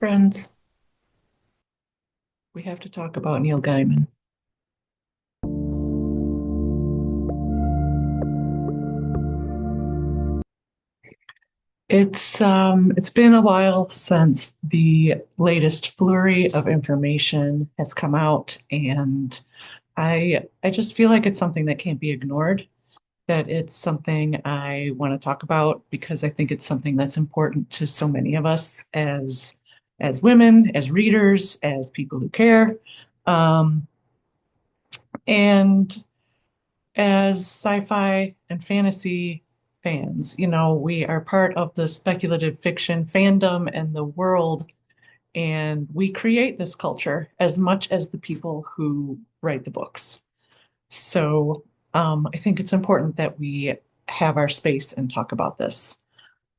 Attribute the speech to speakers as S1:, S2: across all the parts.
S1: Friends, we have to talk about Neil Gaiman. It's been a while since the latest flurry of information has come out, and I just feel like it's something that can't be ignored, that it's something I want to talk about because I think it's something that's important to so many of us as women, as readers, as people who care. Um, and as sci-fi and fantasy fans, we are part of the speculative fiction fandom and the world, and we create this culture as much as the people who write the books. So I think it's important that we have our space and talk about this.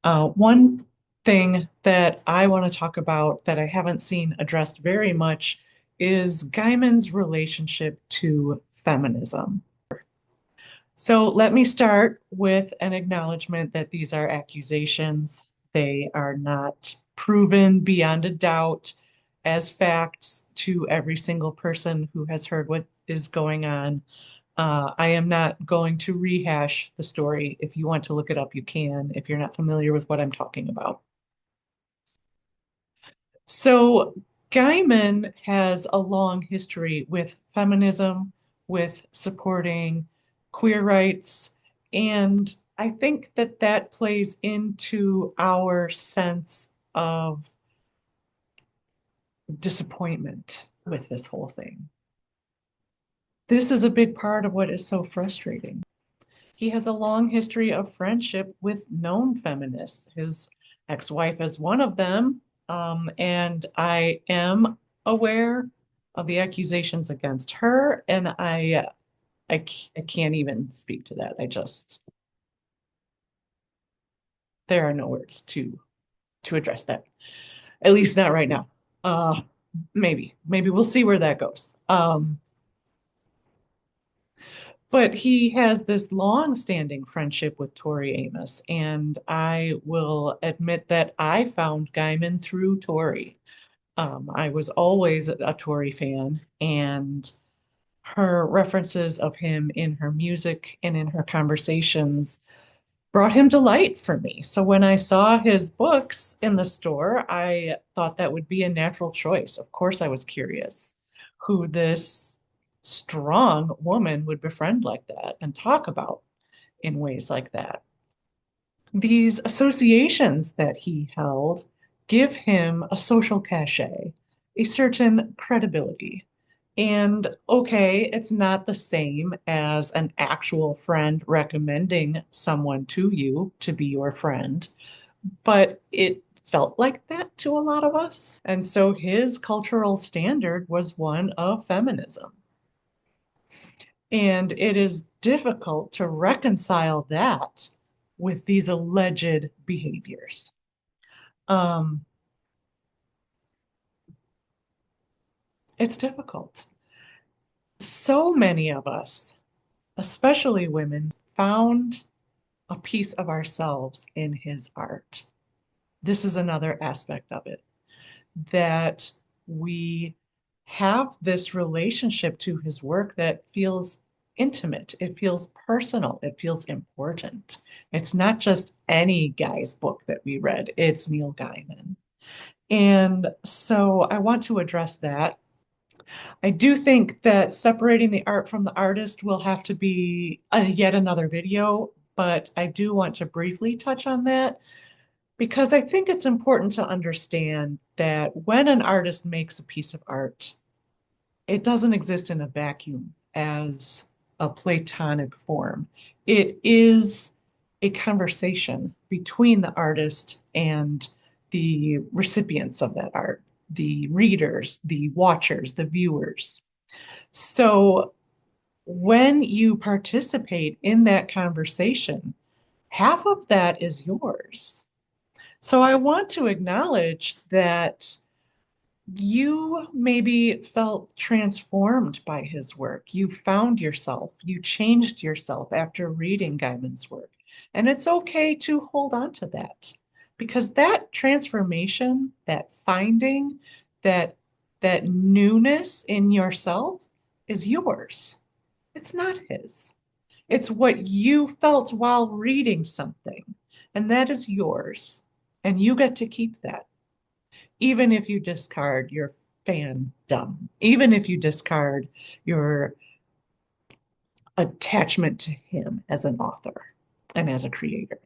S1: One thing that I want to talk about that I haven't seen addressed very much is Gaiman's relationship to feminism. So let me start with an acknowledgement that these are accusations. They are not proven beyond a doubt as facts to every single person who has heard what is going on. I am not going to rehash the story. If you want to look it up, you can, if you're not familiar with what I'm talking about. So, Gaiman has a long history with feminism, with supporting queer rights, and I think that that plays into our sense of disappointment with this whole thing. This is a big part of what is so frustrating. He has a long history of friendship with known feminists. His ex-wife is one of them, and I am aware of the accusations against her, and I can't even speak to that. There are no words to address that. At least not right now. Uh, maybe we'll see where that goes. But he has this long-standing friendship with Tori Amos, and I will admit that I found Gaiman through Tori. I was always a Tori fan, and her references of him in her music and in her conversations brought him to light for me. So when I saw his books in the store, I thought that would be a natural choice. Of course, I was curious who this strong woman would befriend like that and talk about in ways like that. These associations that he held give him a social cachet, a certain credibility. And okay, it's not the same as an actual friend recommending someone to you to be your friend, but it felt like that to a lot of us. And so his cultural standard was one of feminism. And it is difficult to reconcile that with these alleged behaviors. Um, it's difficult. So many of us, especially women, found a piece of ourselves in his art. This is another aspect of it, that we have this relationship to his work that feels intimate, it feels personal, it feels important. It's not just any guy's book that we read, it's Neil Gaiman. And so I want to address that. I do think that separating the art from the artist will have to be yet another video, but I do want to briefly touch on that because I think it's important to understand that when an artist makes a piece of art, it doesn't exist in a vacuum as a platonic form. It is a conversation between the artist and the recipients of that art, the readers, the watchers, the viewers. So when you participate in that conversation, half of that is yours. So I want to acknowledge that you maybe felt transformed by his work. You found yourself, you changed yourself after reading Gaiman's work. And it's okay to hold on to that. because that transformation, that finding, that that newness in yourself is yours. It's not his. It's what you felt while reading something, and that is yours. And you get to keep that, even if you discard your fandom, even if you discard your attachment to him as an author and as a creator.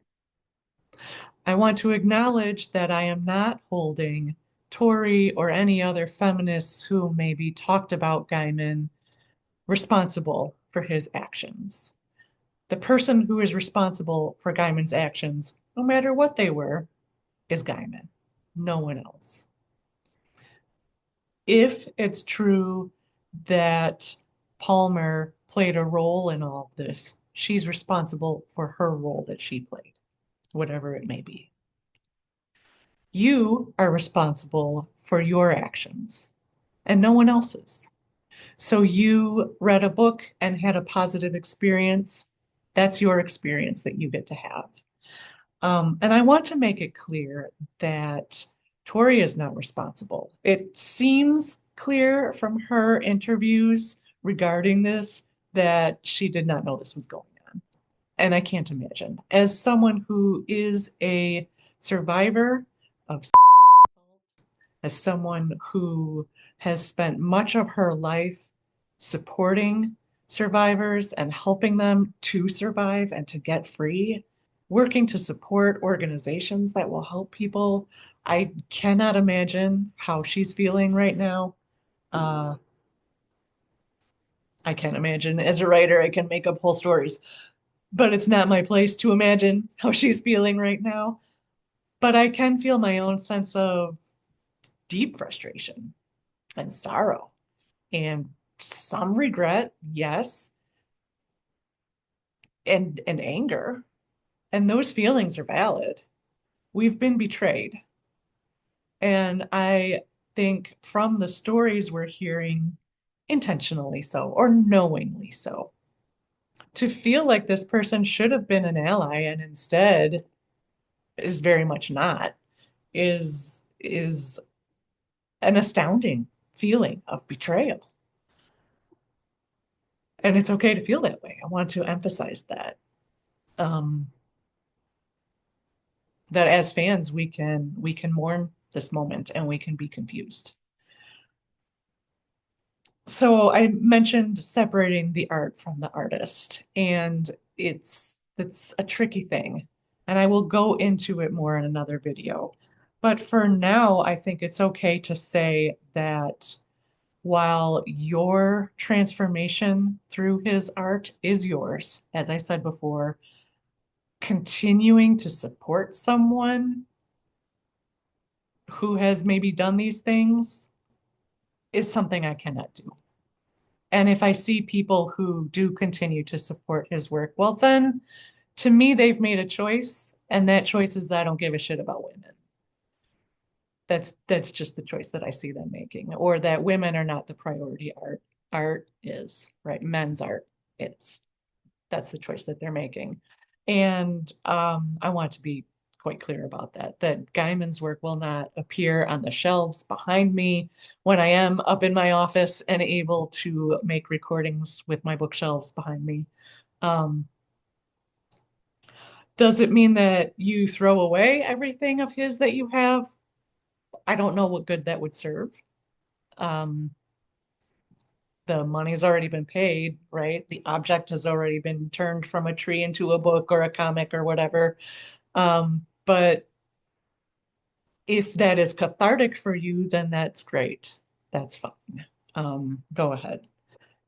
S1: I want to acknowledge that I am not holding Tori or any other feminists who maybe talked about Gaiman responsible for his actions. The person who is responsible for Gaiman's actions, no matter what they were, is Gaiman, no one else. If it's true that Palmer played a role in all of this, she's responsible for her role that she played, whatever it may be. You are responsible for your actions and no one else's. So you read a book and had a positive experience. That's your experience that you get to have. And I want to make it clear that Tori is not responsible. It seems clear from her interviews regarding this that she did not know this was going on. And I can't imagine. As someone who is a survivor of sexual assault, as someone who has spent much of her life supporting survivors and helping them to survive and to get free, working to support organizations that will help people. I cannot imagine how she's feeling right now. Uh, I can't imagine. As a writer, I can make up whole stories, but it's not my place to imagine how she's feeling right now. But I can feel my own sense of deep frustration and sorrow and some regret, yes, and anger. And those feelings are valid. We've been betrayed. And I think from the stories we're hearing, intentionally so or knowingly so, to feel like this person should have been an ally and instead is very much not, is an astounding feeling of betrayal. And it's okay to feel that way. I want to emphasize that. Um, that as fans we can mourn this moment and we can be confused. So I mentioned separating the art from the artist, and it's a tricky thing. And I will go into it more in another video. But for now, I think it's okay to say that while your transformation through his art is yours, as I said before, continuing to support someone who has maybe done these things is something I cannot do. And if I see people who do continue to support his work, well, then to me, they've made a choice. And that choice is that I don't give a shit about women. That's just the choice that I see them making, or that women are not the priority art. Art is, right? Men's art is. That's the choice that they're making. And I want to be quite clear about that, that Gaiman's work will not appear on the shelves behind me when I am up in my office and able to make recordings with my bookshelves behind me. Um, does it mean that you throw away everything of his that you have? I don't know what good that would serve. Um, the money's already been paid, right? The object has already been turned from a tree into a book or a comic or whatever. But if that is cathartic for you, then that's great. That's fine. Go ahead.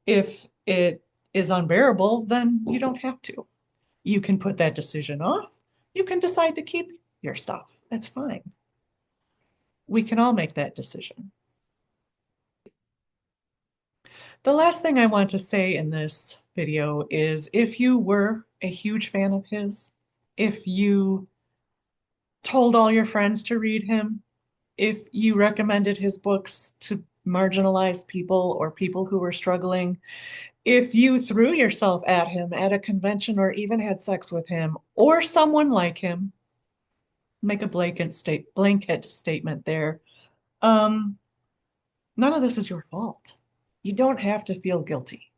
S1: If it is unbearable, then you don't have to. You can put that decision off. You can decide to keep your stuff. That's fine. We can all make that decision. The last thing I want to say in this video is if you were a huge fan of his, if you told all your friends to read him, if you recommended his books to marginalized people or people who were struggling, if you threw yourself at him at a convention or even had sex with him or someone like him, make a blanket statement there. Um, None of this is your fault. You don't have to feel guilty.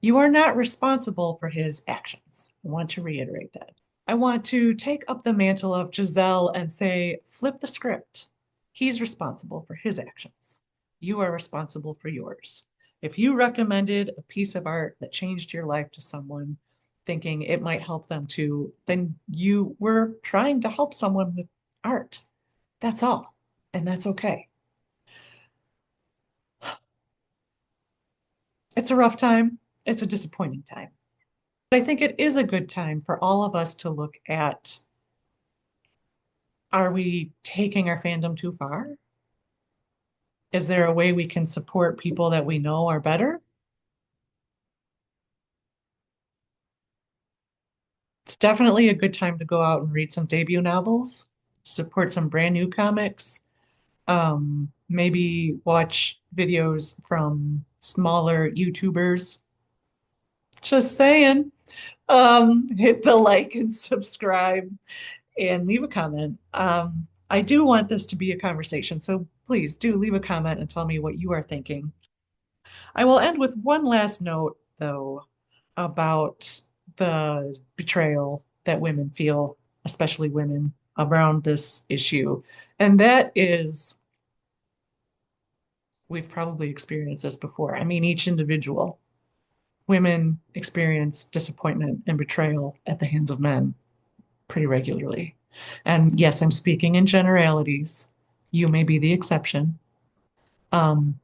S1: You are not responsible for his actions. I want to reiterate that. I want to take up the mantle of Giselle and say, flip the script. He's responsible for his actions. You are responsible for yours. If you recommended a piece of art that changed your life to someone, thinking it might help them too, then you were trying to help someone with art. That's all. And that's okay. It's a rough time. It's a disappointing time. But I think it is a good time for all of us to look at, are we taking our fandom too far? Is there a way we can support people that we know are better? It's definitely a good time to go out and read some debut novels, support some brand new comics, maybe watch videos from smaller YouTubers. Just saying. Hit the like and subscribe and leave a comment. I do want this to be a conversation, so please do leave a comment and tell me what you are thinking. I will end with one last note, though, about the betrayal that women feel, especially women, around this issue. And that is, we've probably experienced this before. I mean, each individual, women experience disappointment and betrayal at the hands of men pretty regularly. And yes, I'm speaking in generalities. You may be the exception. Um,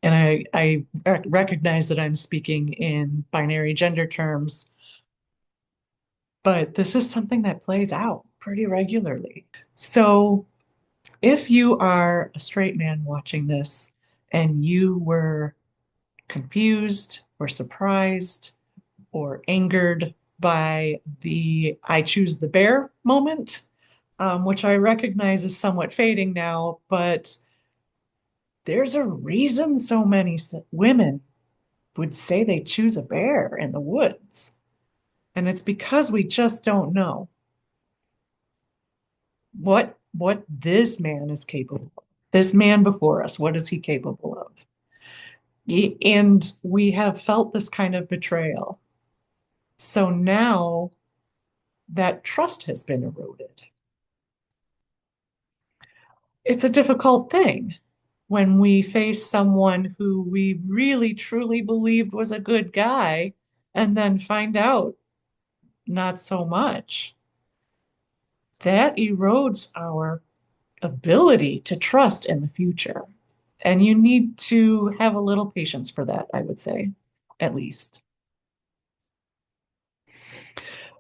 S1: and I recognize that I'm speaking in binary gender terms, but this is something that plays out pretty regularly. So if you are a straight man watching this and you were confused or surprised or angered by the I choose the bear moment, which I recognize is somewhat fading now, but there's a reason so many women would say they choose a bear in the woods. And it's because we just don't know what this man is capable of. This man before us, what is he capable of? And we have felt this kind of betrayal. So now that trust has been eroded. It's a difficult thing when we face someone who we really truly believed was a good guy and then find out not so much. That erodes our ability to trust in the future. And you need to have a little patience for that, I would say, at least.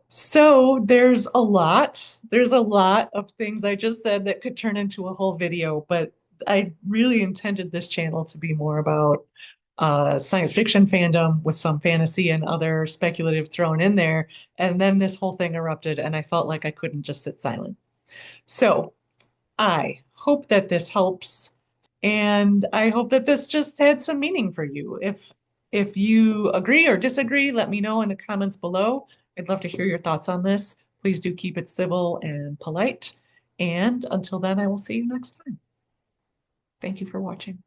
S1: So there's a lot of things I just said that could turn into a whole video, but I really intended this channel to be more about science fiction fandom with some fantasy and other speculative thrown in there. And then this whole thing erupted, and I felt like I couldn't just sit silent. So I hope that this helps. And I hope that this just had some meaning for you. If you agree or disagree, let me know in the comments below. I'd love to hear your thoughts on this. Please do keep it civil and polite. And until then, I will see you next time. Thank you for watching.